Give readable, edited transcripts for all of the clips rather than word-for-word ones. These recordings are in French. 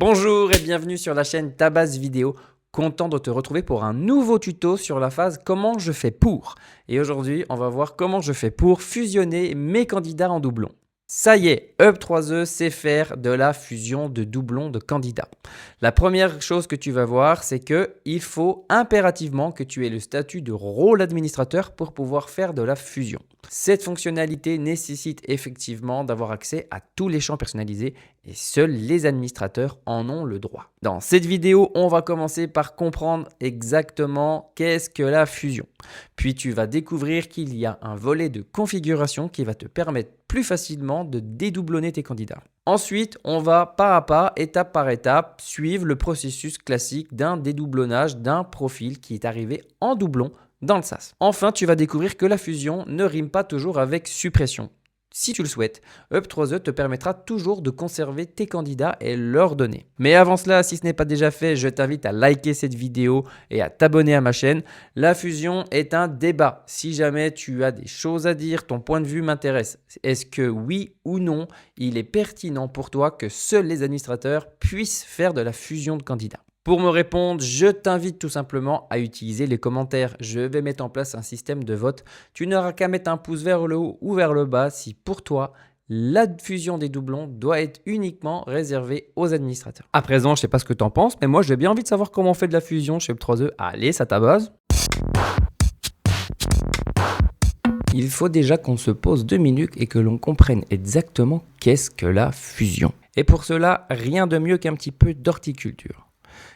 Bonjour et bienvenue sur la chaîne Ta Base Vidéo. Content de te retrouver pour un nouveau tuto sur la phase comment je fais pour. Et aujourd'hui, on va voir comment je fais pour fusionner mes candidats en doublons. Ça y est, Up3E sait faire de la fusion de doublons de candidats. La première chose que tu vas voir, c'est qu'il faut impérativement que tu aies le statut de rôle administrateur pour pouvoir faire de la fusion. Cette fonctionnalité nécessite effectivement d'avoir accès à tous les champs personnalisés et seuls les administrateurs en ont le droit. Dans cette vidéo, on va commencer par comprendre exactement qu'est-ce que la fusion. Puis tu vas découvrir qu'il y a un volet de configuration qui va te permettre plus facilement de dédoublonner tes candidats. Ensuite, on va pas à pas, étape par étape, suivre le processus classique d'un dédoublonnage d'un profil qui est arrivé en doublon dans le SAS. Enfin, tu vas découvrir que la fusion ne rime pas toujours avec suppression. Si tu le souhaites, Up3E te permettra toujours de conserver tes candidats et leurs données. Mais avant cela, si ce n'est pas déjà fait, je t'invite à liker cette vidéo et à t'abonner à ma chaîne. La fusion est un débat. Si jamais tu as des choses à dire, ton point de vue m'intéresse. Est-ce que oui ou non, il est pertinent pour toi que seuls les administrateurs puissent faire de la fusion de candidats ? Pour me répondre, je t'invite tout simplement à utiliser les commentaires. Je vais mettre en place un système de vote. Tu n'auras qu'à mettre un pouce vers le haut ou vers le bas si pour toi, la fusion des doublons doit être uniquement réservée aux administrateurs. À présent, je ne sais pas ce que tu en penses, mais moi j'ai bien envie de savoir comment on fait de la fusion chez Up3E. Allez, ça t'abase. Il faut déjà qu'on se pose 2 minutes et que l'on comprenne exactement qu'est-ce que la fusion. Et pour cela, rien de mieux qu'un petit peu d'horticulture.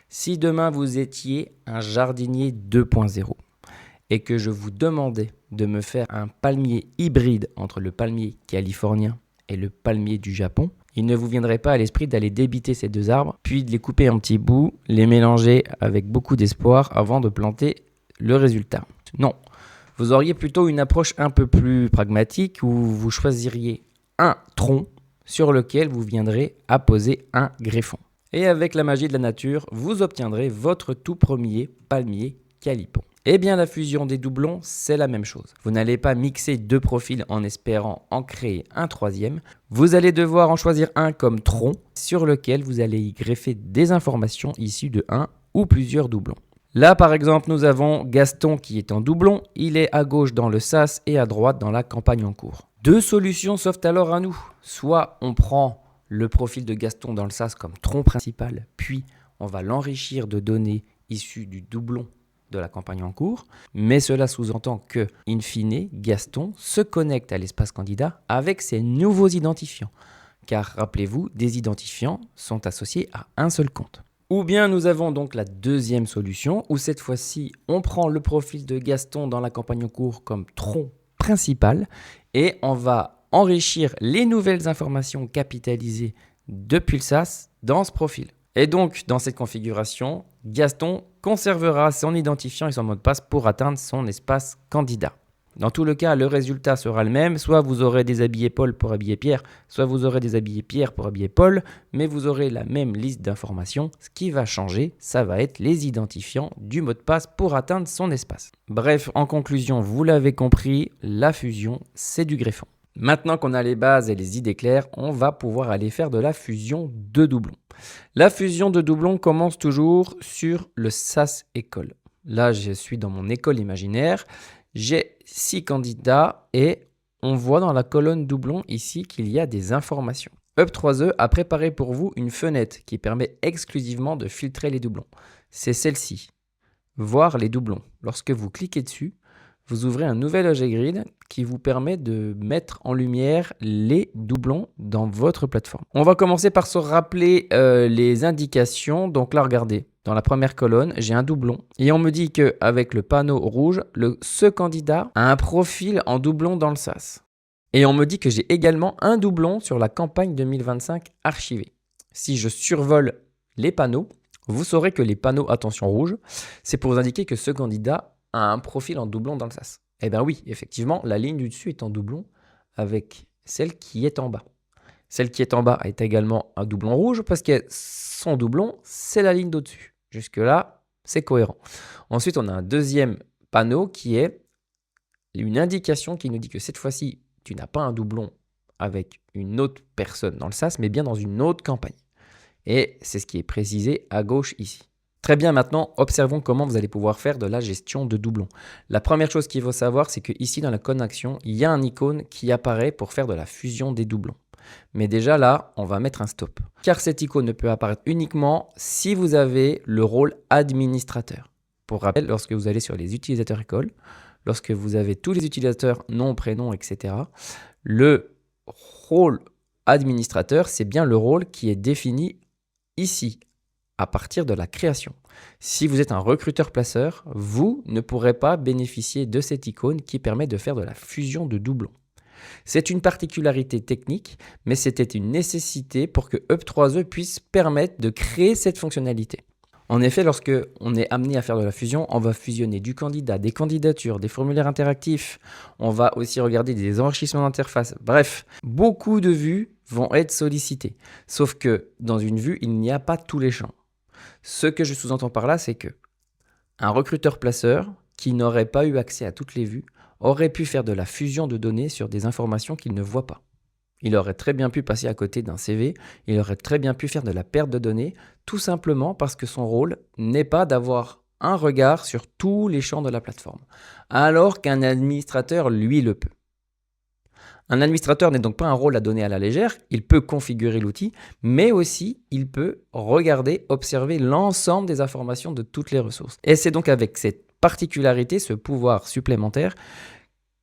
Si demain vous étiez un jardinier 2.0 et que je vous demandais de me faire un palmier hybride entre le palmier californien et le palmier du Japon, il ne vous viendrait pas à l'esprit d'aller débiter ces deux arbres, puis de les couper en petits bouts, les mélanger avec beaucoup d'espoir avant de planter le résultat. Non, vous auriez plutôt une approche un peu plus pragmatique où vous choisiriez un tronc sur lequel vous viendrez apposer un greffon. Et avec la magie de la nature, vous obtiendrez votre tout premier palmier calipon. Eh bien, la fusion des doublons, c'est la même chose. Vous n'allez pas mixer deux profils en espérant en créer un troisième. Vous allez devoir en choisir un comme tronc sur lequel vous allez y greffer des informations issues de un ou plusieurs doublons. Là, par exemple, nous avons Gaston qui est en doublon. Il est à gauche dans le SAS et à droite dans la campagne en cours. Deux solutions s'offrent alors à nous. Soit on prend le profil de Gaston dans le SAS comme tronc principal, puis on va l'enrichir de données issues du doublon de la campagne en cours, mais cela sous-entend que, in fine, Gaston se connecte à l'espace candidat avec ses nouveaux identifiants, car rappelez-vous, des identifiants sont associés à un seul compte. Ou bien nous avons donc la deuxième solution, où cette fois-ci, on prend le profil de Gaston dans la campagne en cours comme tronc principal, et on va enrichir les nouvelles informations capitalisées depuis le SAS dans ce profil. Et donc, dans cette configuration, Gaston conservera son identifiant et son mot de passe pour atteindre son espace candidat. Dans tout le cas, le résultat sera le même. Soit vous aurez déshabillé Paul pour habiller Pierre, soit vous aurez déshabillé Pierre pour habiller Paul, mais vous aurez la même liste d'informations. Ce qui va changer, ça va être les identifiants du mot de passe pour atteindre son espace. Bref, en conclusion, vous l'avez compris, la fusion, c'est du greffon. Maintenant qu'on a les bases et les idées claires, on va pouvoir aller faire de la fusion de doublons. La fusion de doublons commence toujours sur le SAS école. Là, je suis dans mon école imaginaire. J'ai 6 candidats et on voit dans la colonne doublons ici qu'il y a des informations. Up3E a préparé pour vous une fenêtre qui permet exclusivement de filtrer les doublons. C'est celle-ci. Voir les doublons. Lorsque vous cliquez dessus, vous ouvrez un nouvel objet grid qui vous permet de mettre en lumière les doublons dans votre plateforme. On va commencer par se rappeler les indications. Donc là, regardez, dans la première colonne, j'ai un doublon. Et on me dit qu'avec le panneau rouge, ce candidat a un profil en doublon dans le SAS. Et on me dit que j'ai également un doublon sur la campagne 2025 archivée. Si je survole les panneaux, vous saurez que les panneaux attention rouge, c'est pour vous indiquer que ce candidat a un profil en doublon dans le SAS. Eh bien oui, effectivement, la ligne du dessus est en doublon avec celle qui est en bas. Celle qui est en bas est également un doublon rouge parce que son doublon, c'est la ligne d'au-dessus. Jusque-là, c'est cohérent. Ensuite, on a un deuxième panneau qui est une indication qui nous dit que cette fois-ci, tu n'as pas un doublon avec une autre personne dans le SAS, mais bien dans une autre campagne. Et c'est ce qui est précisé à gauche ici. Très bien, maintenant, observons comment vous allez pouvoir faire de la gestion de doublons. La première chose qu'il faut savoir, c'est que ici dans la connexion, il y a un icône qui apparaît pour faire de la fusion des doublons. Mais déjà là, on va mettre un stop. Car cette icône ne peut apparaître uniquement si vous avez le rôle administrateur. Pour rappel, lorsque vous allez sur les utilisateurs écoles, lorsque vous avez tous les utilisateurs, nom, prénom, etc., le rôle administrateur, c'est bien le rôle qui est défini ici, à partir de la création. Si vous êtes un recruteur-placeur, vous ne pourrez pas bénéficier de cette icône qui permet de faire de la fusion de doublons. C'est une particularité technique, mais c'était une nécessité pour que Up3E puisse permettre de créer cette fonctionnalité. En effet, lorsque on est amené à faire de la fusion, on va fusionner du candidat, des candidatures, des formulaires interactifs. On va aussi regarder des enrichissements d'interface. Bref, beaucoup de vues vont être sollicitées. Sauf que dans une vue, il n'y a pas tous les champs. Ce que je sous-entends par là, c'est que un recruteur-placeur qui n'aurait pas eu accès à toutes les vues aurait pu faire de la fusion de données sur des informations qu'il ne voit pas. Il aurait très bien pu passer à côté d'un CV, il aurait très bien pu faire de la perte de données, tout simplement parce que son rôle n'est pas d'avoir un regard sur tous les champs de la plateforme, alors qu'un administrateur, lui, le peut. Un administrateur n'est donc pas un rôle à donner à la légère, il peut configurer l'outil, mais aussi il peut regarder, observer l'ensemble des informations de toutes les ressources. Et c'est donc avec cette particularité, ce pouvoir supplémentaire,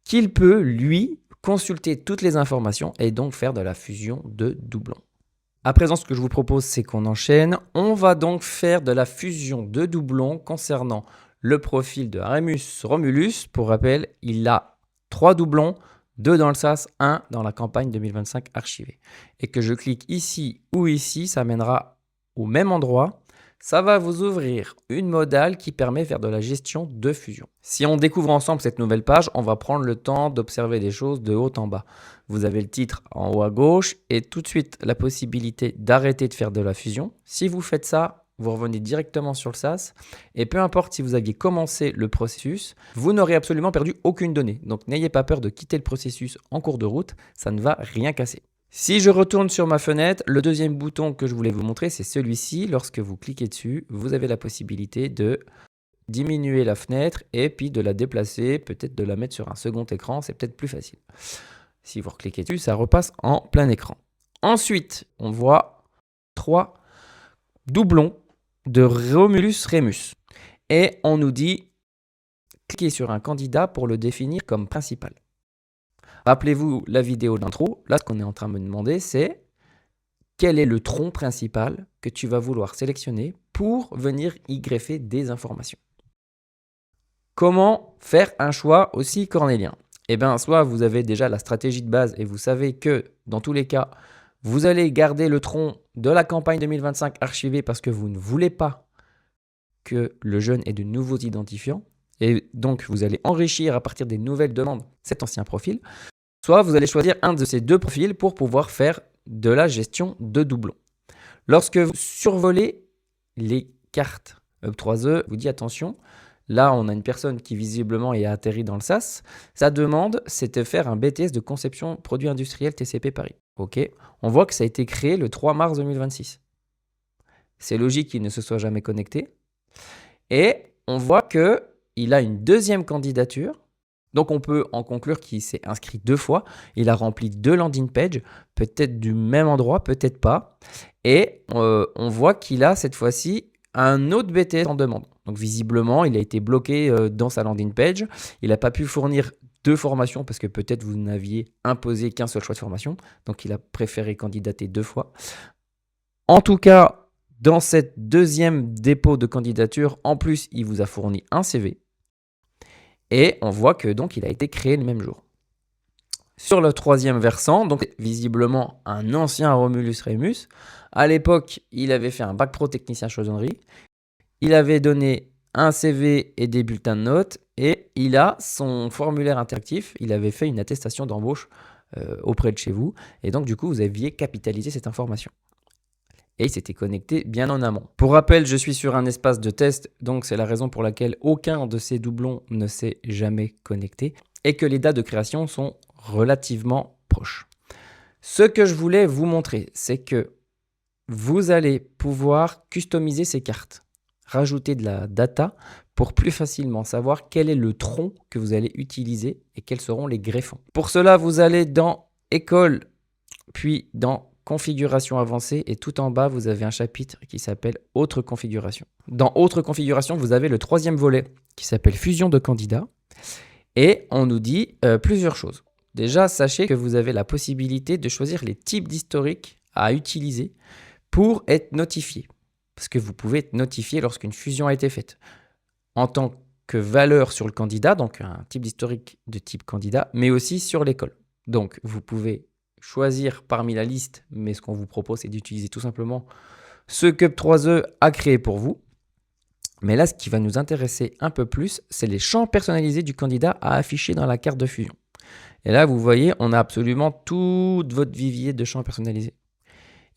qu'il peut, lui, consulter toutes les informations et donc faire de la fusion de doublons. À présent, ce que je vous propose, c'est qu'on enchaîne. On va donc faire de la fusion de doublons concernant le profil de Remus Romulus. Pour rappel, il a 3 doublons, 2 dans le SAS, 1 dans la campagne 2025 archivée. Et que je clique ici ou ici, ça mènera au même endroit. Ça va vous ouvrir une modale qui permet de faire de la gestion de fusion. Si on découvre ensemble cette nouvelle page, on va prendre le temps d'observer des choses de haut en bas. Vous avez le titre en haut à gauche et tout de suite la possibilité d'arrêter de faire de la fusion. Si vous faites ça, vous revenez directement sur le SAS et peu importe si vous aviez commencé le processus, vous n'aurez absolument perdu aucune donnée. Donc n'ayez pas peur de quitter le processus en cours de route, ça ne va rien casser. Si je retourne sur ma fenêtre, le deuxième bouton que je voulais vous montrer, c'est celui-ci. Lorsque vous cliquez dessus, vous avez la possibilité de diminuer la fenêtre et puis de la déplacer, peut-être de la mettre sur un second écran, c'est peut-être plus facile. Si vous recliquez dessus, ça repasse en plein écran. Ensuite, on voit 3 doublons de Romulus Remus. Et on nous dit, cliquez sur un candidat pour le définir comme principal. Rappelez-vous la vidéo d'intro. Là, ce qu'on est en train de me demander, c'est quel est le tronc principal que tu vas vouloir sélectionner pour venir y greffer des informations. Comment faire un choix aussi cornélien? Eh bien, soit vous avez déjà la stratégie de base et vous savez que, dans tous les cas, vous allez garder le tronc de la campagne 2025 archivé parce que vous ne voulez pas que le jeune ait de nouveaux identifiants. Et donc, vous allez enrichir à partir des nouvelles demandes cet ancien profil. Soit vous allez choisir un de ces deux profils pour pouvoir faire de la gestion de doublons. Lorsque vous survolez les cartes Up3E, vous dites attention, là on a une personne qui visiblement est atterrie dans le SAS. Sa demande, c'est de faire un BTS de conception produit industriel TCP Paris. Ok, on voit que ça a été créé le 3 mars 2026. C'est logique qu'il ne se soit jamais connecté. Et on voit qu'il a une deuxième candidature. Donc on peut en conclure qu'il s'est inscrit 2 fois. Il a rempli 2 landing pages, peut-être du même endroit, peut-être pas. Et on voit qu'il a cette fois-ci un autre BTS en demande. Donc visiblement, il a été bloqué dans sa landing page. Il n'a pas pu fournir 2 formations parce que peut-être vous n'aviez imposé qu'un seul choix de formation. Donc il a préféré candidater 2 fois. En tout cas, dans cette deuxième dépôt de candidature, en plus, il vous a fourni un CV. Et on voit que donc il a été créé le même jour. Sur le troisième versant, donc visiblement un ancien Romulus Remus. À l'époque, il avait fait un bac pro technicien chaudronnerie. Il avait donné un CV et des bulletins de notes. Et il a son formulaire interactif. Il avait fait une attestation d'embauche auprès de chez vous. Et donc du coup, vous aviez capitalisé cette information. Et il s'était connecté bien en amont. Pour rappel, je suis sur un espace de test, donc c'est la raison pour laquelle aucun de ces doublons ne s'est jamais connecté et que les dates de création sont relativement proches. Ce que je voulais vous montrer, c'est que vous allez pouvoir customiser ces cartes, rajouter de la data pour plus facilement savoir quel est le tronc que vous allez utiliser et quels seront les greffons. Pour cela, vous allez dans École, puis dans Configuration avancée et tout en bas, vous avez un chapitre qui s'appelle Autres configurations. Dans Autres configurations, vous avez le troisième volet qui s'appelle Fusion de candidats et on nous dit plusieurs choses. Déjà, sachez que vous avez la possibilité de choisir les types d'historique à utiliser pour être notifié. Parce que vous pouvez être notifié lorsqu'une fusion a été faite. En tant que valeur sur le candidat, donc un type d'historique de type candidat, mais aussi sur l'école. Donc, vous pouvez choisir parmi la liste, mais ce qu'on vous propose, c'est d'utiliser tout simplement ce que Up3E a créé pour vous. Mais là, ce qui va nous intéresser un peu plus, c'est les champs personnalisés du candidat à afficher dans la carte de fusion. Et là, vous voyez, on a absolument tout votre vivier de champs personnalisés.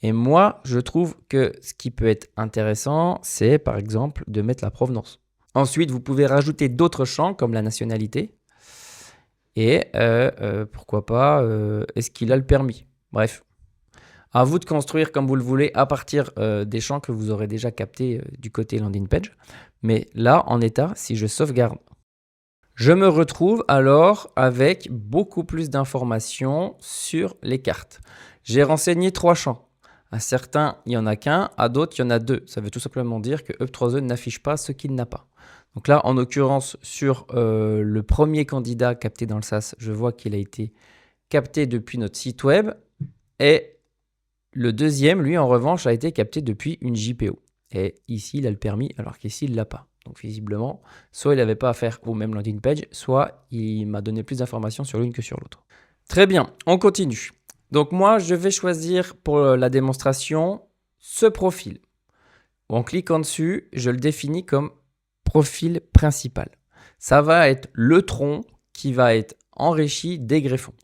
Et moi, je trouve que ce qui peut être intéressant, c'est par exemple de mettre la provenance. Ensuite, vous pouvez rajouter d'autres champs comme la nationalité. Et pourquoi pas, est-ce qu'il a le permis? Bref, à vous de construire comme vous le voulez à partir des champs que vous aurez déjà captés du côté landing page. Mais là, en état, si je sauvegarde, je me retrouve alors avec beaucoup plus d'informations sur les cartes. J'ai renseigné 3 champs. À certains, il n'y en a qu'un, à d'autres, il y en a 2. Ça veut tout simplement dire que Up3E n'affiche pas ce qu'il n'a pas. Donc là, en l'occurrence, sur le premier candidat capté dans le SAS, je vois qu'il a été capté depuis notre site web. Et le deuxième, lui, en revanche, a été capté depuis une JPO. Et ici, il a le permis, alors qu'ici, il ne l'a pas. Donc visiblement, soit il n'avait pas affaire au même landing page, soit il m'a donné plus d'informations sur l'une que sur l'autre. Très bien, on continue. Donc moi, je vais choisir pour la démonstration ce profil. En cliquant dessus, je le définis comme profil principal. Ça va être le tronc qui va être enrichi des greffons.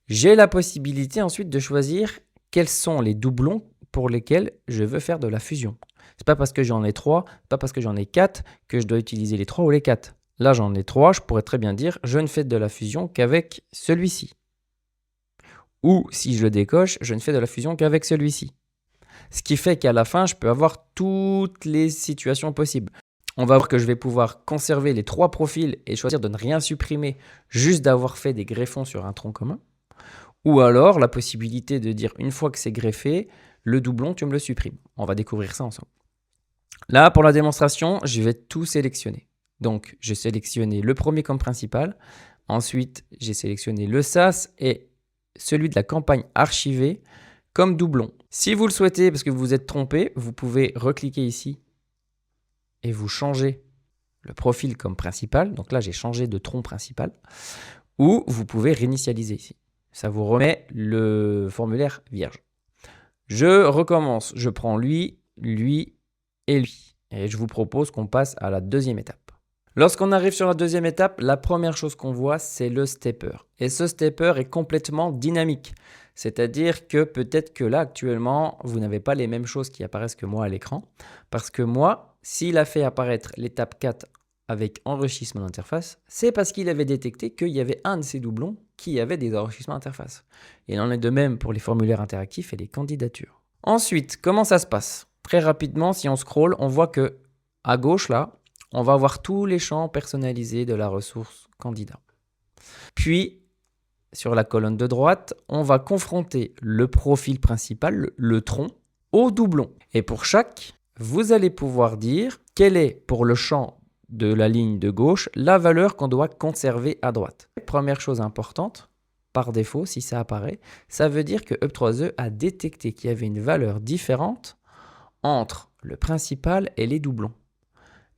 J'ai la possibilité ensuite de choisir quels sont les doublons pour lesquels je veux faire de la fusion. C'est pas parce que j'en ai 3, pas parce que j'en ai 4 que je dois utiliser les 3 ou les 4. Là, j'en ai 3, je pourrais très bien dire je ne fais de la fusion qu'avec celui-ci. Ou si je le décoche, je ne fais de la fusion qu'avec celui-ci. Ce qui fait qu'à la fin, je peux avoir toutes les situations possibles. On va voir que je vais pouvoir conserver les 3 profils et choisir de ne rien supprimer, juste d'avoir fait des greffons sur un tronc commun. Ou alors la possibilité de dire une fois que c'est greffé, le doublon, tu me le supprimes. On va découvrir ça ensemble. Là, pour la démonstration, je vais tout sélectionner. Donc, j'ai sélectionné le premier comme principal. Ensuite, j'ai sélectionné le SAS et celui de la campagne archivée comme doublon. Si vous le souhaitez, parce que vous vous êtes trompé, vous pouvez recliquer ici et vous changez le profil comme principal. Donc là, j'ai changé de tronc principal. Ou vous pouvez réinitialiser ici. Ça vous remet le formulaire vierge. Je recommence. Je prends lui, lui et lui. Et je vous propose qu'on passe à la deuxième étape. Lorsqu'on arrive sur la deuxième étape, la première chose qu'on voit, c'est le stepper. Et ce stepper est complètement dynamique. C'est-à-dire que peut-être que là, actuellement, vous n'avez pas les mêmes choses qui apparaissent que moi à l'écran. Parce que moi, s'il a fait apparaître l'étape 4 avec enrichissement d'interface, c'est parce qu'il avait détecté qu'il y avait un de ces doublons qui avait des enrichissements d'interface. Il en est de même pour les formulaires interactifs et les candidatures. Ensuite, comment ça se passe? Très rapidement, si on scrolle, on voit que à gauche, là, on va avoir tous les champs personnalisés de la ressource candidat. Puis, sur la colonne de droite, on va confronter le profil principal, le tronc, au doublon. Et pour chaque, vous allez pouvoir dire quel est pour le champ de la ligne de gauche la valeur qu'on doit conserver à droite. Première chose importante, par défaut, si ça apparaît, ça veut dire que Up3E a détecté qu'il y avait une valeur différente entre le principal et les doublons.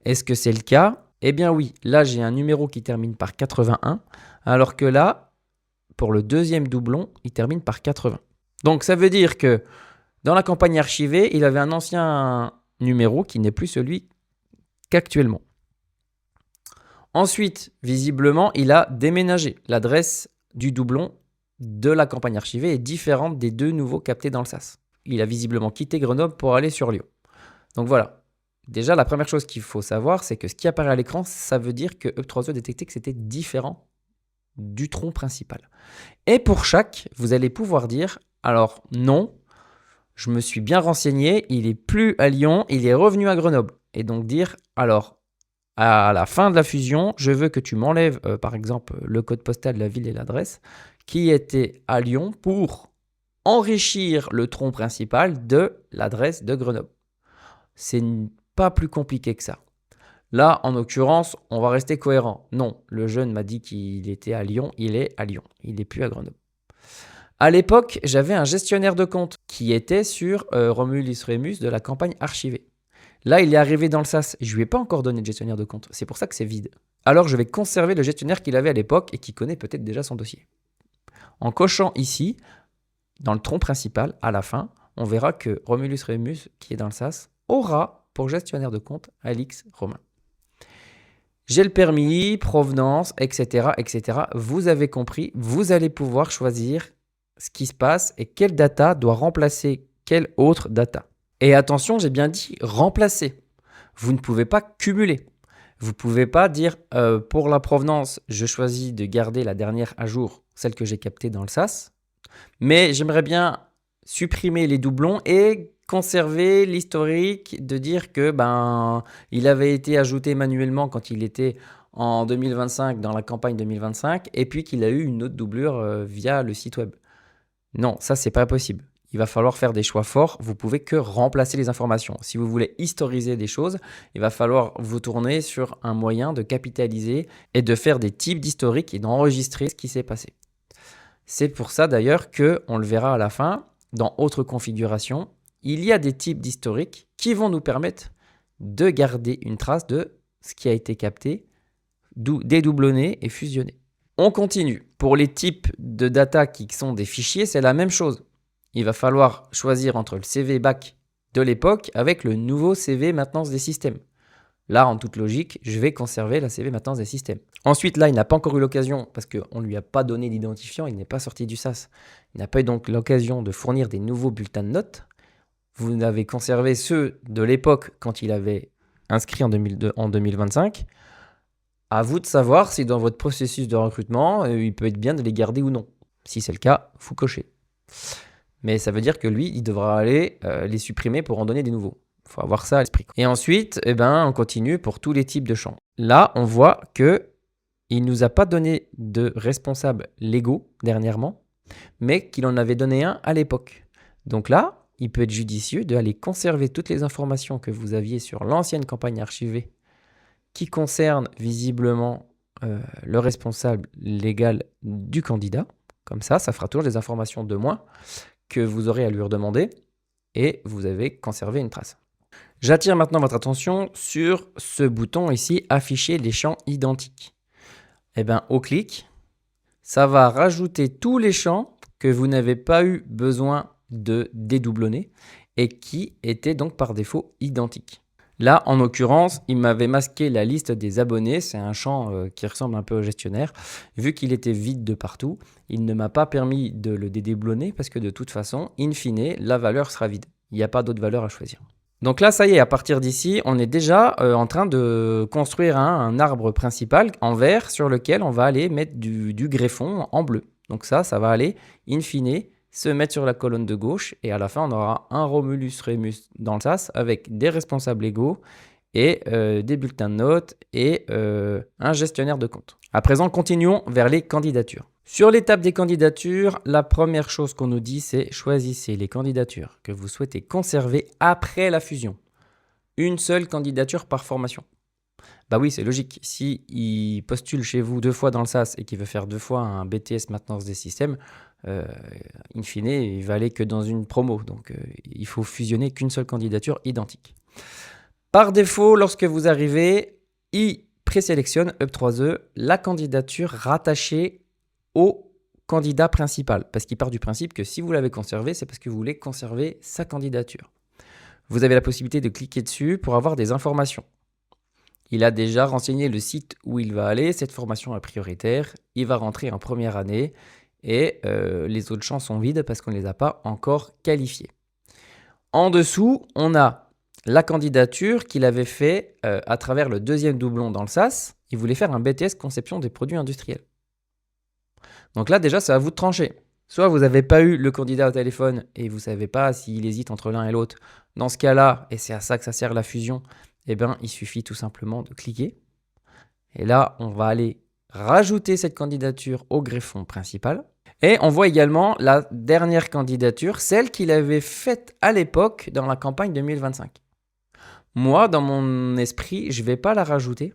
Est-ce que c'est le cas? Eh bien oui, là j'ai un numéro qui termine par 81, alors que là, pour le deuxième doublon, il termine par 80. Donc ça veut dire que dans la campagne archivée, il avait un ancien numéro qui n'est plus celui qu'actuellement. Ensuite, visiblement, il a déménagé. L'adresse du doublon de la campagne archivée est différente des 2 nouveaux captés dans le SAS. Il a visiblement quitté Grenoble pour aller sur Lyon. Donc voilà. Déjà, la première chose qu'il faut savoir, c'est que ce qui apparaît à l'écran, ça veut dire que Up3E a détecté que c'était différent du tronc principal. Et pour chaque, vous allez pouvoir dire, alors non, je me suis bien renseigné, il est plus à Lyon, il est revenu à Grenoble. Et donc dire, alors, à la fin de la fusion, je veux que tu m'enlèves, par exemple, le code postal, la ville et l'adresse, qui était à Lyon pour enrichir le tronc principal de l'adresse de Grenoble. C'est pas plus compliqué que ça. Là, en l'occurrence, on va rester cohérent. Non, le jeune m'a dit qu'il était à Lyon, il est à Lyon, il n'est plus à Grenoble. À l'époque, j'avais un gestionnaire de compte qui était sur Romulus Remus de la campagne archivée. Là, il est arrivé dans le SAS. Je ne lui ai pas encore donné de gestionnaire de compte. C'est pour ça que c'est vide. Alors, je vais conserver le gestionnaire qu'il avait à l'époque et qui connaît peut-être déjà son dossier. En cochant ici, dans le tronc principal, à la fin, on verra que Romulus Remus, qui est dans le SAS, aura pour gestionnaire de compte Alix Romain. J'ai le permis, provenance, etc., etc. Vous avez compris, vous allez pouvoir choisir ce qui se passe et quelle data doit remplacer quelle autre data. Et attention, j'ai bien dit remplacer. Vous ne pouvez pas cumuler. Vous ne pouvez pas dire pour la provenance, je choisis de garder la dernière à jour, celle que j'ai captée dans le SAS, mais j'aimerais bien supprimer les doublons et conserver l'historique de dire que il avait été ajouté manuellement quand il était en 2025 dans la campagne 2025 et puis qu'il a eu une autre doublure via le site web. Non, ça c'est pas possible. Il va falloir faire des choix forts. Vous pouvez que remplacer les informations. Si vous voulez historiser des choses, il va falloir vous tourner sur un moyen de capitaliser et de faire des types d'historique et d'enregistrer ce qui s'est passé. C'est pour ça d'ailleurs que, on le verra à la fin, dans autre configuration, il y a des types d'historique qui vont nous permettre de garder une trace de ce qui a été capté, dédoublonné et fusionné. On continue. Pour les types de data qui sont des fichiers, c'est la même chose. Il va falloir choisir entre le CV back de l'époque avec le nouveau CV maintenance des systèmes. Là, en toute logique, je vais conserver la CV maintenance des systèmes. Ensuite, là, il n'a pas encore eu l'occasion, parce qu'on ne lui a pas donné d'identifiant, il n'est pas sorti du SAS. Il n'a pas eu donc l'occasion de fournir des nouveaux bulletins de notes. Vous avez conservé ceux de l'époque quand il avait inscrit en 2025. À vous de savoir si dans votre processus de recrutement, il peut être bien de les garder ou non. Si c'est le cas, vous cochez. Mais ça veut dire que lui, il devra aller les supprimer pour en donner des nouveaux. Il faut avoir ça à l'esprit. Et ensuite, on continue pour tous les types de champs. Là, on voit qu'il ne nous a pas donné de responsable légaux dernièrement, mais qu'il en avait donné un à l'époque. Donc là, il peut être judicieux d'aller conserver toutes les informations que vous aviez sur l'ancienne campagne archivée qui concernent visiblement le responsable légal du candidat. Comme ça fera toujours des informations de moins que vous aurez à lui redemander et vous avez conservé une trace. J'attire maintenant votre attention sur ce bouton ici, afficher les champs identiques. Au clic, ça va rajouter tous les champs que vous n'avez pas eu besoin de dédoublonner et qui étaient donc par défaut identiques. Là, en l'occurrence, il m'avait masqué la liste des abonnés. C'est un champ qui ressemble un peu au gestionnaire. Vu qu'il était vide de partout, il ne m'a pas permis de le dédoublonner parce que de toute façon, in fine, la valeur sera vide. Il n'y a pas d'autre valeur à choisir. Donc là, ça y est, à partir d'ici, on est déjà en train de construire un arbre principal en vert sur lequel on va aller mettre du greffon en bleu. Donc ça va aller, in fine, se mettre sur la colonne de gauche et à la fin, on aura un Romulus Remus dans le SAS avec des responsables légaux et des bulletins de notes et un gestionnaire de compte. À présent, continuons vers les candidatures. Sur l'étape des candidatures, la première chose qu'on nous dit, c'est choisissez les candidatures que vous souhaitez conserver après la fusion. Une seule candidature par formation. Bah oui, c'est logique. Si il postule chez vous 2 fois dans le SAS et qu'il veut faire 2 fois un BTS maintenance des systèmes, in fine, il va aller que dans une promo. Donc, il faut fusionner qu'une seule candidature identique. Par défaut, lorsque vous arrivez, il présélectionne Up3E la candidature rattachée au candidat principal. Parce qu'il part du principe que si vous l'avez conservé, c'est parce que vous voulez conserver sa candidature. Vous avez la possibilité de cliquer dessus pour avoir des informations. Il a déjà renseigné le site où il va aller. Cette formation est prioritaire. Il va rentrer en première année et les autres champs sont vides parce qu'on ne les a pas encore qualifiés. En dessous, on a la candidature qu'il avait fait à travers le 2e doublon dans le SAS. Il voulait faire un BTS conception des produits industriels. Donc là, déjà, c'est à vous de trancher. Soit vous n'avez pas eu le candidat au téléphone et vous ne savez pas s'il hésite entre l'un et l'autre. Dans ce cas-là, et c'est à ça que ça sert la fusion, eh ben, il suffit tout simplement de cliquer. Et là, on va aller rajouter cette candidature au greffon principal. Et on voit également la dernière candidature, celle qu'il avait faite à l'époque dans la campagne 2025. Moi, dans mon esprit, je ne vais pas la rajouter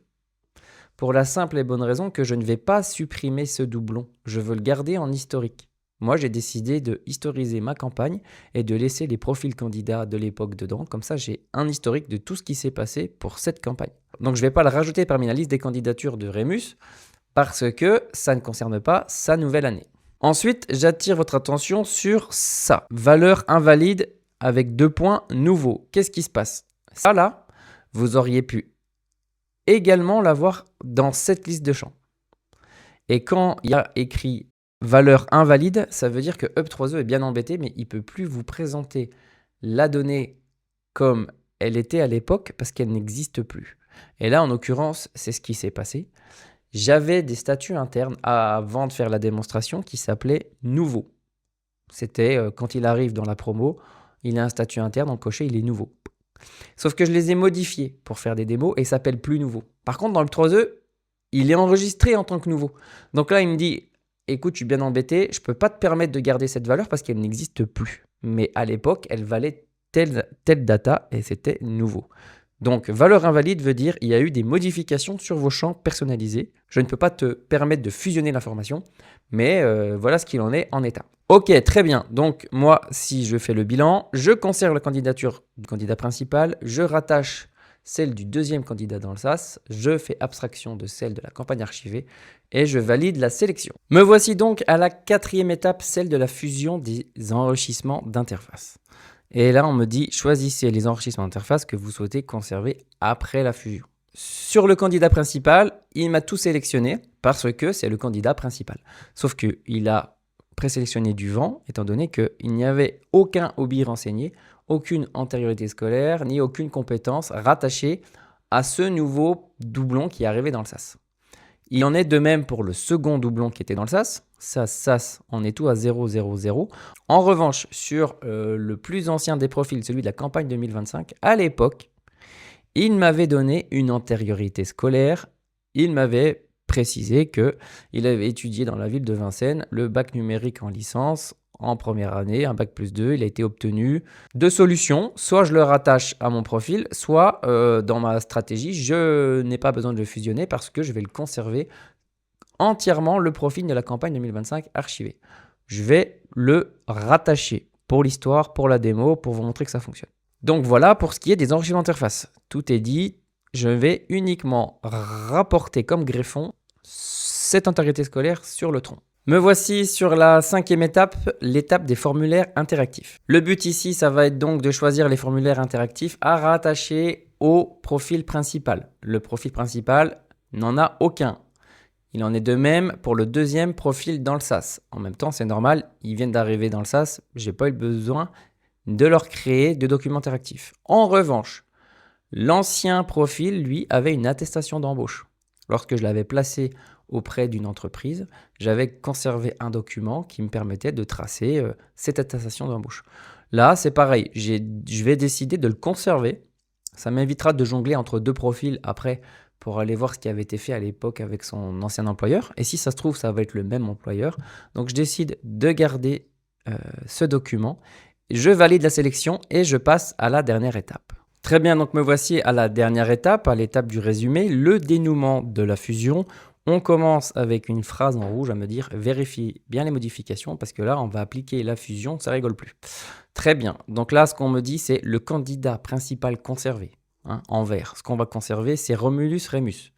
pour la simple et bonne raison que je ne vais pas supprimer ce doublon. Je veux le garder en historique. Moi, j'ai décidé de historiser ma campagne et de laisser les profils candidats de l'époque dedans. Comme ça, j'ai un historique de tout ce qui s'est passé pour cette campagne. Donc, je ne vais pas le rajouter parmi la liste des candidatures de Rémus parce que ça ne concerne pas sa nouvelle année. Ensuite, j'attire votre attention sur ça. Valeur invalide avec 2 points nouveaux. Qu'est-ce qui se passe? Ça là, vous auriez pu également l'avoir dans cette liste de champs. Et quand il y a écrit valeur invalide, ça veut dire que Up3E est bien embêté, mais il ne peut plus vous présenter la donnée comme elle était à l'époque parce qu'elle n'existe plus. Et là, en l'occurrence, c'est ce qui s'est passé. J'avais des statuts internes avant de faire la démonstration qui s'appelaient nouveau. C'était quand il arrive dans la promo, il a un statut interne, en coché, il est nouveau. Sauf que je les ai modifiés pour faire des démos et il s'appelle plus nouveau. Par contre, dans le 3E, il est enregistré en tant que nouveau. Donc là, il me dit, écoute, je suis bien embêté, je ne peux pas te permettre de garder cette valeur parce qu'elle n'existe plus. Mais à l'époque, elle valait telle data et c'était nouveau. Donc, valeur invalide veut dire il y a eu des modifications sur vos champs personnalisés. Je ne peux pas te permettre de fusionner l'information, mais voilà ce qu'il en est en état. Ok, très bien. Donc, moi, si je fais le bilan, je conserve la candidature du candidat principal, je rattache celle du deuxième candidat dans le SAS, je fais abstraction de celle de la campagne archivée et je valide la sélection. Me voici donc à la 4e étape, celle de la fusion des enrichissements d'interface. Et là, on me dit, choisissez les enrichissements d'interface que vous souhaitez conserver après la fusion. Sur le candidat principal, il m'a tout sélectionné parce que c'est le candidat principal. Sauf qu'il a présélectionné du vent, étant donné qu'il n'y avait aucun hobby renseigné, aucune antériorité scolaire, ni aucune compétence rattachée à ce nouveau doublon qui est arrivé dans le SAS. Il en est de même pour le second doublon qui était dans le SAS. SAS, on est tout à 0, 0, 0. En revanche, sur le plus ancien des profils, celui de la campagne 2025, à l'époque, il m'avait donné une antériorité scolaire. Il m'avait précisé qu'il avait étudié dans la ville de Vincennes le bac numérique en licence en première année, un bac plus 2. Il a été obtenu 2 solutions. Soit je le rattache à mon profil, soit dans ma stratégie, je n'ai pas besoin de le fusionner parce que je vais le conserver entièrement le profil de la campagne 2025 archivé. Je vais le rattacher pour l'histoire, pour la démo, pour vous montrer que ça fonctionne. Donc voilà pour ce qui est des enrichissements d'interface. Tout est dit. Je vais uniquement rapporter comme greffon cette antériorité scolaire sur le tronc. Me voici sur la 5e étape, l'étape des formulaires interactifs. Le but ici, ça va être donc de choisir les formulaires interactifs à rattacher au profil principal. Le profil principal n'en a aucun. Il en est de même pour le deuxième profil dans le SAS. En même temps, c'est normal, ils viennent d'arriver dans le SAS, je n'ai pas eu besoin de leur créer de documents interactifs. En revanche, l'ancien profil, lui, avait une attestation d'embauche. Lorsque je l'avais placé auprès d'une entreprise, j'avais conservé un document qui me permettait de tracer cette attestation d'embauche. Là, c'est pareil, je vais décider de le conserver. Ça m'évitera de jongler entre 2 profils après pour aller voir ce qui avait été fait à l'époque avec son ancien employeur. Et si ça se trouve, ça va être le même employeur. Donc, je décide de garder ce document. Je valide la sélection et je passe à la dernière étape. Très bien, donc me voici à la dernière étape, à l'étape du résumé, le dénouement de la fusion. On commence avec une phrase en rouge à me dire « Vérifie bien les modifications » parce que là, on va appliquer la fusion, ça rigole plus. Très bien, donc là, ce qu'on me dit, c'est le candidat principal conservé, en vert. Ce qu'on va conserver, c'est Romulus Rémus.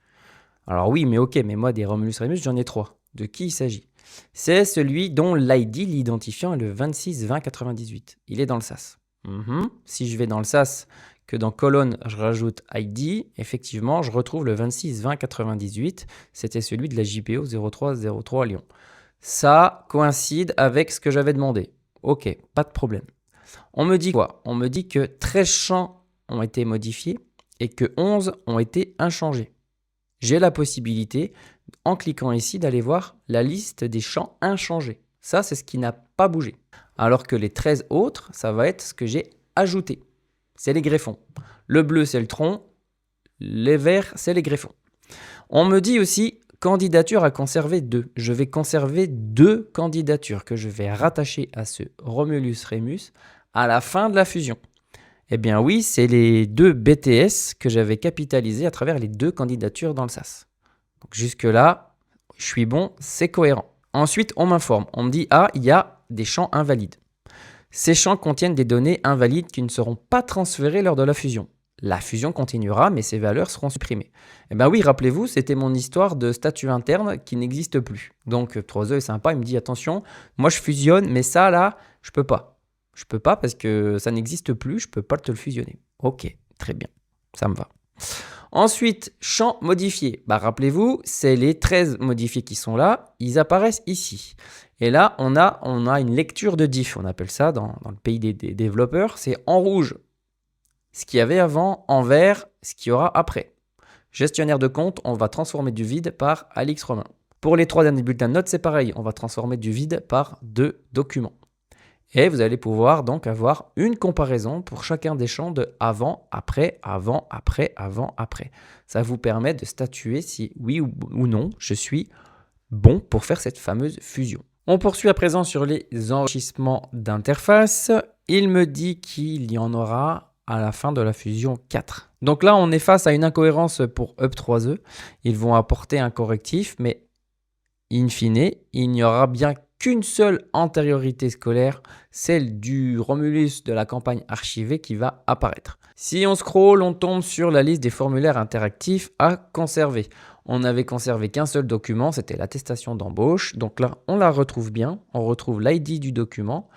Alors oui, mais ok, mais moi, des Romulus Rémus, j'en ai 3. De qui il s'agit? C'est celui dont l'ID, l'identifiant, est le 26 20 98. Il est dans le SAS. Si je vais dans le SAS, que dans colonne, je rajoute ID, effectivement, je retrouve le 26 20 98. C'était celui de la JPO 0303 Lyon. Ça coïncide avec ce que j'avais demandé. Ok, pas de problème. On me dit quoi? On me dit que 13 champs ont été modifiés et que 11 ont été inchangés. J'ai la possibilité, en cliquant ici, d'aller voir la liste des champs inchangés. Ça, c'est ce qui n'a pas bougé. Alors que les 13 autres, ça va être ce que j'ai ajouté. C'est les greffons. Le bleu, c'est le tronc. Les verts, c'est les greffons. On me dit aussi candidature à conserver 2. Je vais conserver 2 candidatures que je vais rattacher à ce Romulus Remus à la fin de la fusion. Eh bien oui, c'est les 2 BTS que j'avais capitalisés à travers les 2 candidatures dans le SAS. Donc jusque-là, je suis bon, c'est cohérent. Ensuite, on m'informe. On me dit « Ah, il y a des champs invalides ». Ces champs contiennent des données invalides qui ne seront pas transférées lors de la fusion. La fusion continuera, mais ces valeurs seront supprimées. Eh bien oui, rappelez-vous, c'était mon histoire de statut interne qui n'existe plus. Donc 3E est sympa, il me dit « Attention, moi je fusionne, mais ça là, je peux pas. Je peux pas parce que ça n'existe plus, je peux pas te le fusionner. » Ok, très bien, ça me va. Ensuite, champs modifiés. Rappelez-vous, c'est les 13 modifiés qui sont là, ils apparaissent ici. Et là, on a une lecture de diff, on appelle ça dans le pays des développeurs, c'est en rouge ce qu'il y avait avant, en vert ce qu'il y aura après. Gestionnaire de compte, on va transformer du vide par Alix Romain. Pour les 3 derniers bulletins de notes, c'est pareil, on va transformer du vide par 2 documents. Et vous allez pouvoir donc avoir une comparaison pour chacun des champs de avant, après, avant, après, avant, après. Ça vous permet de statuer si oui ou non je suis bon pour faire cette fameuse fusion. On poursuit à présent sur les enrichissements d'interface. Il me dit qu'il y en aura à la fin de la fusion 4. Donc là, on est face à une incohérence pour UP3E. Ils vont apporter un correctif, mais in fine, il n'y aura bien qu'une seule antériorité scolaire, celle du Romulus de la campagne archivée qui va apparaître. Si on scrolle, on tombe sur la liste des formulaires interactifs à conserver. On n'avait conservé qu'un seul document, c'était l'attestation d'embauche. Donc là, on la retrouve bien, on retrouve l'ID du document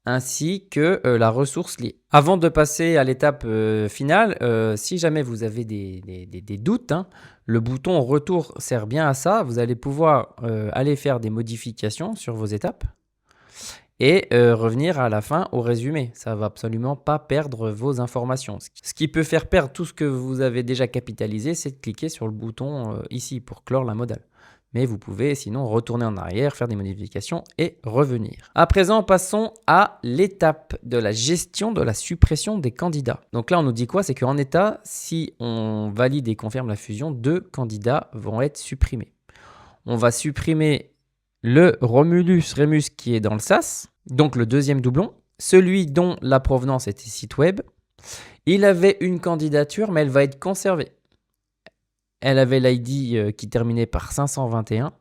ainsi que la ressource liée. Avant de passer à l'étape finale, si jamais vous avez des doutes, le bouton retour sert bien à ça. Vous allez pouvoir aller faire des modifications sur vos étapes et revenir à la fin au résumé. Ça ne va absolument pas perdre vos informations. Ce qui peut faire perdre tout ce que vous avez déjà capitalisé, c'est de cliquer sur le bouton ici pour clore la modale. Mais vous pouvez sinon retourner en arrière, faire des modifications et revenir. À présent, passons à l'étape de la gestion de la suppression des candidats. Donc là, on nous dit quoi? C'est qu'en état, si on valide et confirme la fusion, 2 candidats vont être supprimés. On va supprimer le Romulus Remus qui est dans le SAS, donc le deuxième doublon, celui dont la provenance était site web. Il avait une candidature, mais elle va être conservée. Elle avait l'ID qui terminait par 521,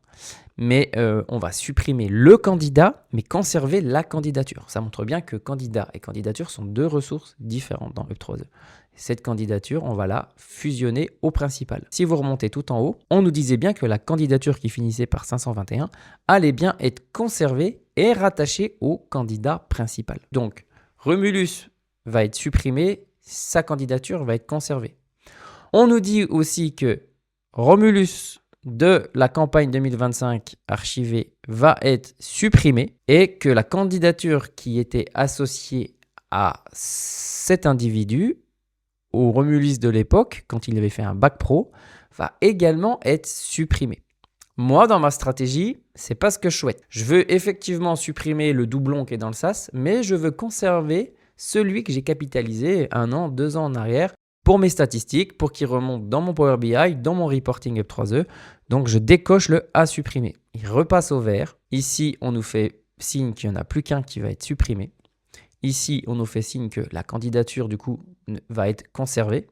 mais on va supprimer le candidat, mais conserver la candidature. Ça montre bien que candidat et candidature sont 2 ressources différentes dans UP3E. Cette candidature, on va la fusionner au principal. Si vous remontez tout en haut, on nous disait bien que la candidature qui finissait par 521 allait bien être conservée et rattachée au candidat principal. Donc, Romulus va être supprimé, sa candidature va être conservée. On nous dit aussi que Romulus de la campagne 2025 archivée va être supprimé et que la candidature qui était associée à cet individu, au Romulus de l'époque, quand il avait fait un bac pro, va également être supprimée. Moi, dans ma stratégie, c'est pas ce que je souhaite. Je veux effectivement supprimer le doublon qui est dans le SAS, mais je veux conserver celui que j'ai capitalisé 1 an, 2 ans en arrière pour mes statistiques, pour qu'il remonte dans mon Power BI, dans mon reporting UP3E. Donc, je décoche le à supprimer. Il repasse au vert. Ici, on nous fait signe qu'il n'y en a plus qu'un qui va être supprimé. Ici, on nous fait signe que la candidature, du coup, va être conservée.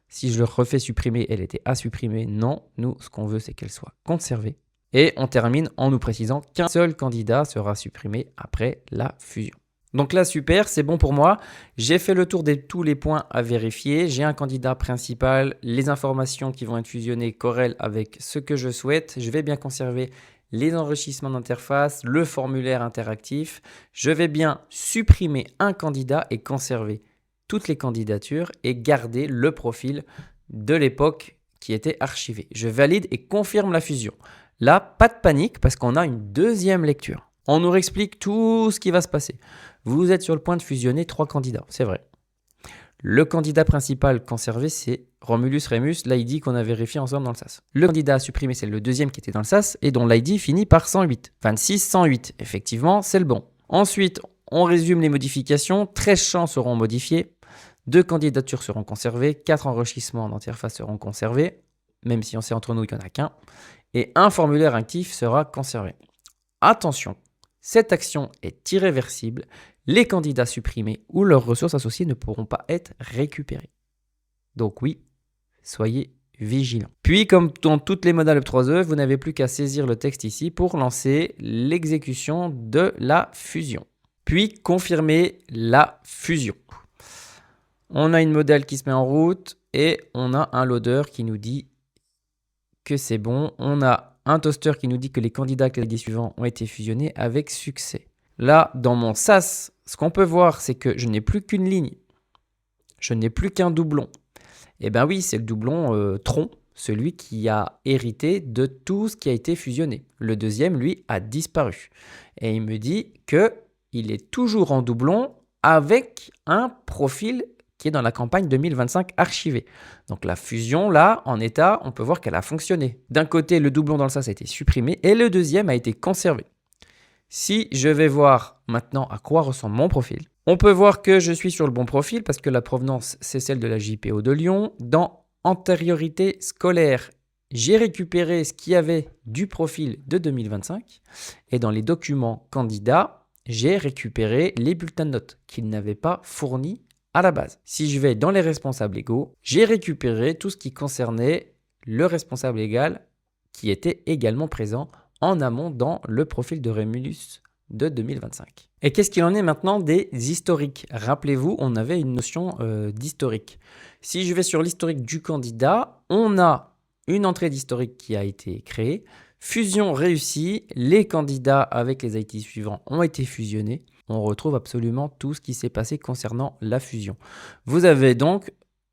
Si je le refais supprimer, elle était à supprimer. Non, nous, ce qu'on veut, c'est qu'elle soit conservée. Et on termine en nous précisant qu'un seul candidat sera supprimé après la fusion. Donc là, super, c'est bon pour moi. J'ai fait le tour de tous les points à vérifier. J'ai un candidat principal, les informations qui vont être fusionnées corrèlent avec ce que je souhaite. Je vais bien conserver les enrichissements d'interface, le formulaire interactif. Je vais bien supprimer un candidat et conserver toutes les candidatures et garder le profil de l'époque qui était archivé. Je valide et confirme la fusion. Là, pas de panique parce qu'on a une deuxième lecture. On nous explique tout ce qui va se passer. Vous êtes sur le point de fusionner 3 candidats, c'est vrai. Le candidat principal conservé, c'est Romulus Remus, l'ID qu'on a vérifié ensemble dans le SAS. Le candidat à supprimer, c'est le deuxième qui était dans le SAS et dont l'ID finit par 108. 26, 108, effectivement, c'est le bon. Ensuite, on résume les modifications. 13 champs seront modifiés, 2 candidatures seront conservées, 4 enrichissements d'interface seront conservés, même si on sait entre nous qu'il n'y en a qu'un, et un formulaire actif sera conservé. Attention, cette action est irréversible. Les candidats supprimés ou leurs ressources associées ne pourront pas être récupérés. Donc oui, soyez vigilants. Puis, comme dans toutes les modales Up3E, vous n'avez plus qu'à saisir le texte ici pour lancer l'exécution de la fusion. Puis, confirmer la fusion. On a une modale qui se met en route et on a un loader qui nous dit que c'est bon. On a un toaster qui nous dit que les candidats avec l'ID suivant ont été fusionnés avec succès. Là, dans mon SAS, ce qu'on peut voir, c'est que je n'ai plus qu'une ligne. Je n'ai plus qu'un doublon. Eh bien oui, c'est le doublon tronc, celui qui a hérité de tout ce qui a été fusionné. Le deuxième, lui, a disparu. Et il me dit qu'il est toujours en doublon avec un profil qui est dans la campagne 2025 archivée. Donc la fusion, là, en état, on peut voir qu'elle a fonctionné. D'un côté, le doublon dans le SAS a été supprimé et le deuxième a été conservé. Si je vais voir maintenant à quoi ressemble mon profil, on peut voir que je suis sur le bon profil parce que la provenance, c'est celle de la JPO de Lyon. Dans antériorité scolaire, j'ai récupéré ce qu'il y avait du profil de 2025. Et dans les documents candidats, j'ai récupéré les bulletins de notes qu'ils n'avaient pas fournis à la base. Si je vais dans les responsables légaux, j'ai récupéré tout ce qui concernait le responsable légal qui était également présent en amont dans le profil de Romulus de 2025. Et qu'est-ce qu'il en est maintenant des historiques? Rappelez-vous, on avait une notion d'historique. Si je vais sur l'historique du candidat, on a une entrée d'historique qui a été créée. Fusion réussie, les candidats avec les IT suivants ont été fusionnés. On retrouve absolument tout ce qui s'est passé concernant la fusion. Vous avez donc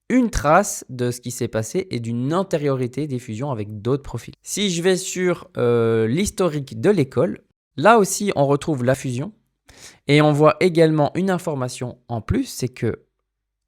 une trace de ce qui s'est passé et d'une antériorité des fusions avec d'autres profils. Si je vais sur l'historique de l'école, là aussi on retrouve la fusion et on voit également une information en plus, c'est que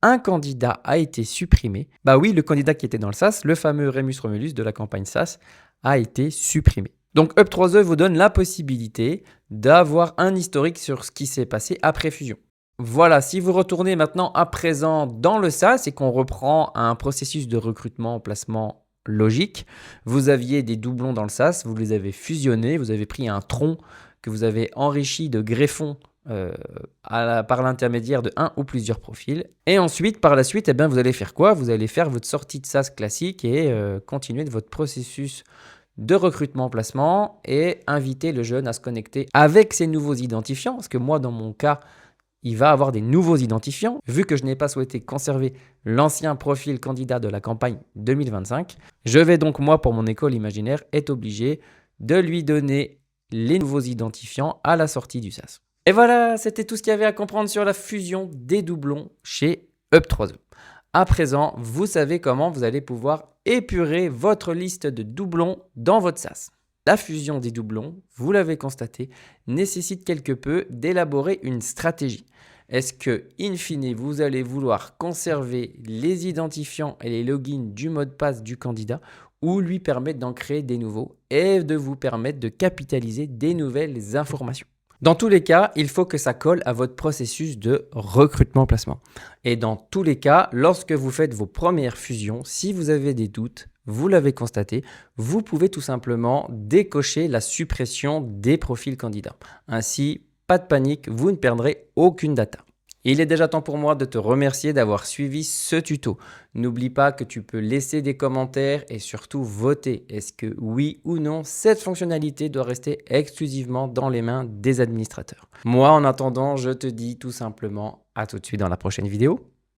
un candidat a été supprimé. Bah oui, le candidat qui était dans le SAS, le fameux Remus Romulus de la campagne SAS, a été supprimé. Donc Up3E vous donne la possibilité d'avoir un historique sur ce qui s'est passé après fusion. Voilà, si vous retournez maintenant à présent dans le SAS et qu'on reprend un processus de recrutement, placement logique, vous aviez des doublons dans le SAS, vous les avez fusionnés, vous avez pris un tronc que vous avez enrichi de greffons par l'intermédiaire de un ou plusieurs profils. Et ensuite, par la suite, vous allez faire quoi? Vous allez faire votre sortie de SAS classique et continuer de votre processus de recrutement-placement et inviter le jeune à se connecter avec ses nouveaux identifiants. Parce que moi, dans mon cas, il va avoir des nouveaux identifiants. Vu que je n'ai pas souhaité conserver l'ancien profil candidat de la campagne 2025, je vais donc, moi, pour mon école imaginaire, être obligé de lui donner les nouveaux identifiants à la sortie du SAS. Et voilà, c'était tout ce qu'il y avait à comprendre sur la fusion des doublons chez Up3E. À présent, vous savez comment vous allez pouvoir épurer votre liste de doublons dans votre SAS. La fusion des doublons, vous l'avez constaté, nécessite quelque peu d'élaborer une stratégie. Est-ce que, in fine, vous allez vouloir conserver les identifiants et les logins du mot de passe du candidat ou lui permettre d'en créer des nouveaux et de vous permettre de capitaliser des nouvelles informations? Dans tous les cas, il faut que ça colle à votre processus de recrutement-placement. Et dans tous les cas, lorsque vous faites vos premières fusions, si vous avez des doutes, vous l'avez constaté, vous pouvez tout simplement décocher la suppression des profils candidats. Ainsi, pas de panique, vous ne perdrez aucune data. Il est déjà temps pour moi de te remercier d'avoir suivi ce tuto. N'oublie pas que tu peux laisser des commentaires et surtout voter. Est-ce que oui ou non, cette fonctionnalité doit rester exclusivement dans les mains des administrateurs? Moi, en attendant, je te dis tout simplement à tout de suite dans la prochaine vidéo.